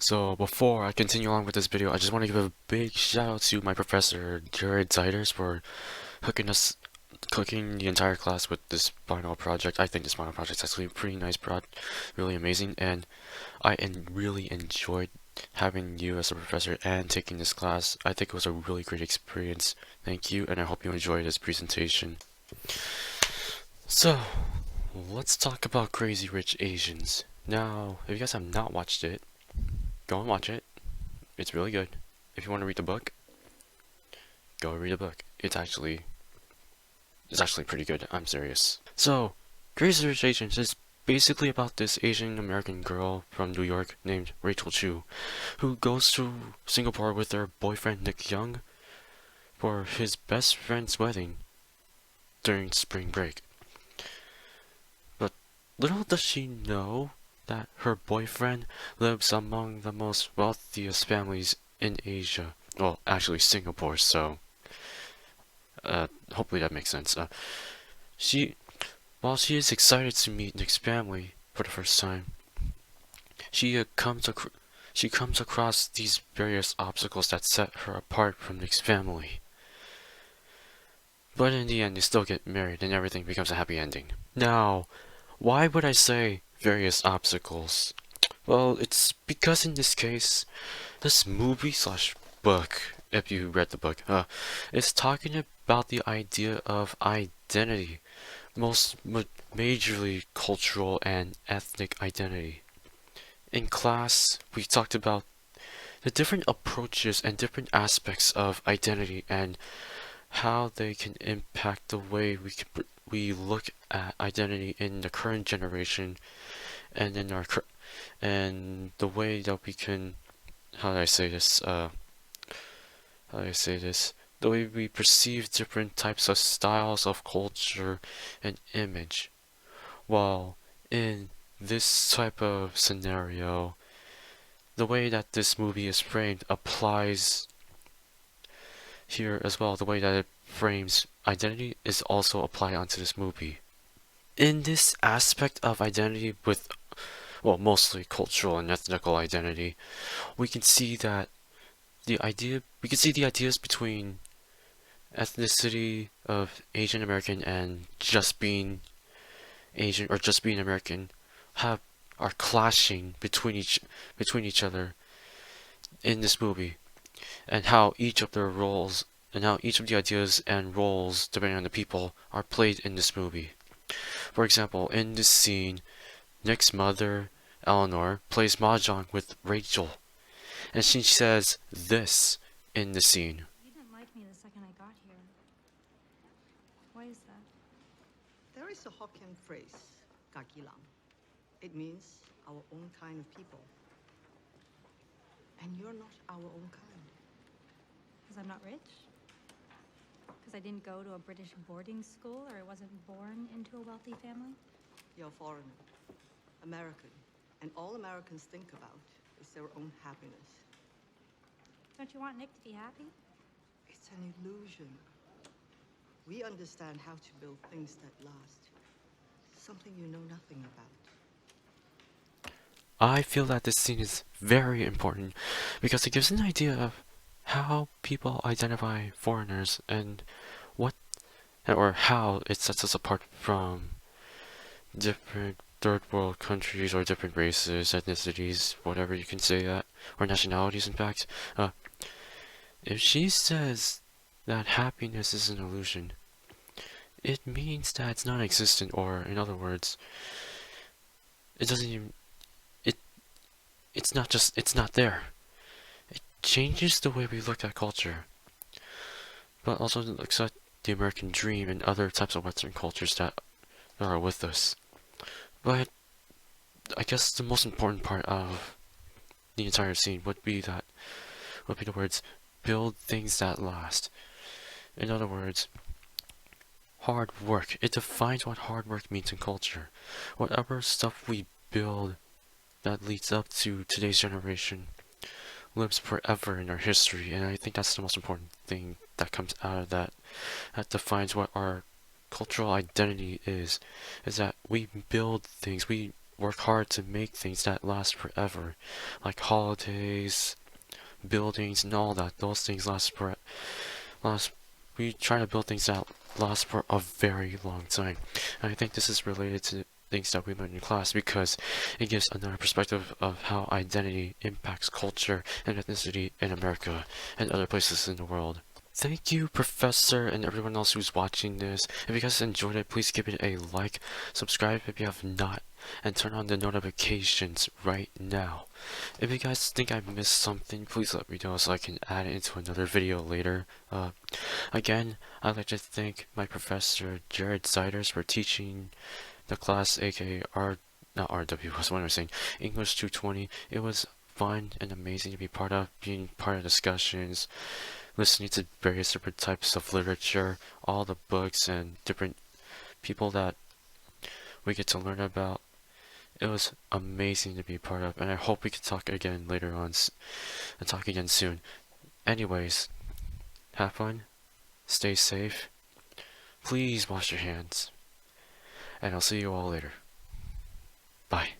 So before I continue on with this video, I just want to give a big shout out to my professor, Jared Ziders, for cooking the entire class with this final project. I think this final project is actually a pretty nice really amazing, and really enjoyed having you as a professor and taking this class. I think it was a really great experience. Thank you, and I hope you enjoyed this presentation. So, let's talk about Crazy Rich Asians. Now, if you guys have not watched it, go and watch it. It's really good. If you want to read the book, go read the book. It's actually pretty good. I'm serious. So, Crazy Rich Asians is basically about this Asian American girl from New York named Rachel Chu, who goes to Singapore with her boyfriend Nick Young for his best friend's wedding during spring break. But little does she know that her boyfriend lives among the most wealthiest families in Asia. Well, actually Singapore, so hopefully that makes sense. While she is excited to meet Nick's family for the first time, she comes across these various obstacles that set her apart from Nick's family. But in the end, they still get married and everything becomes a happy ending. Now, why would I say various obstacles? Well, it's because in this case, this movie slash book, if you read the book, is talking about the idea of identity, majorly cultural and ethnic identity. In class, we talked about the different approaches and different aspects of identity and how they can impact the way we look at identity in the current generation and in our and the way that we can the way we perceive different types of styles of culture and image. While in this type of scenario, the way that this movie is framed applies here as well. The way that it frames identity is also applied onto this movie. In this aspect of identity with, well, mostly cultural and ethnical identity, we can see the ideas between ethnicity of Asian American and just being Asian or just being American are clashing between each other in this movie, and how each of their roles and how each of the ideas and roles, depending on the people, are played in this movie. For example, in this scene, Nick's mother, Eleanor, plays mahjong with Rachel, and she says this in the scene. You didn't like me the second I got here. Why is that? There is a Hokkien phrase, kakilang. It means our own kind of people. And you're not our own kind. Because I'm not rich? Because I didn't go to a British boarding school or I wasn't born into a wealthy family? You're a foreigner, American, and all Americans think about is their own happiness. Don't you want Nick to be happy? It's an illusion. We understand how to build things that last. Something you know nothing about. I feel that this scene is very important because it gives an idea of how people identify foreigners and how it sets us apart from different third world countries or different races, ethnicities, whatever you can say that, or nationalities in fact. If she says that happiness is an illusion, it means that it's non-existent, or in other words, it doesn't even it's not there. It changes the way we look at culture, but also looks at the American dream and other types of Western cultures that are with us. But I guess the most important part of the entire scene would be the words, build things that last. In other words, hard work. It defines what hard work means in culture. Whatever stuff we build that leads up to today's generation lives forever in our history, and I think that's the most important thing that comes out of that defines what our cultural identity is that we build things, we work hard to make things that last forever, like holidays, buildings, and all that. Those things last. We try to build things that last for a very long time. And I think this is related to things that we learned in class because it gives another perspective of how identity impacts culture and ethnicity in America and other places in the world. Thank you, Professor, and everyone else who's watching this. If you guys enjoyed it, please give it a like, subscribe if you have not, and turn on the notifications right now. If you guys think I missed something, please let me know so I can add it into another video later. Again, I'd like to thank my professor, Jared Siders, for teaching the class, aka not RW, what am I saying, English 220. It was fun and amazing to be part of, being part of discussions, listening to various different types of literature, all the books and different people that we get to learn about. It was amazing to be part of, and I hope we can talk again later on and talk again soon. Anyways, have fun, stay safe, please wash your hands, and I'll see you all later. Bye.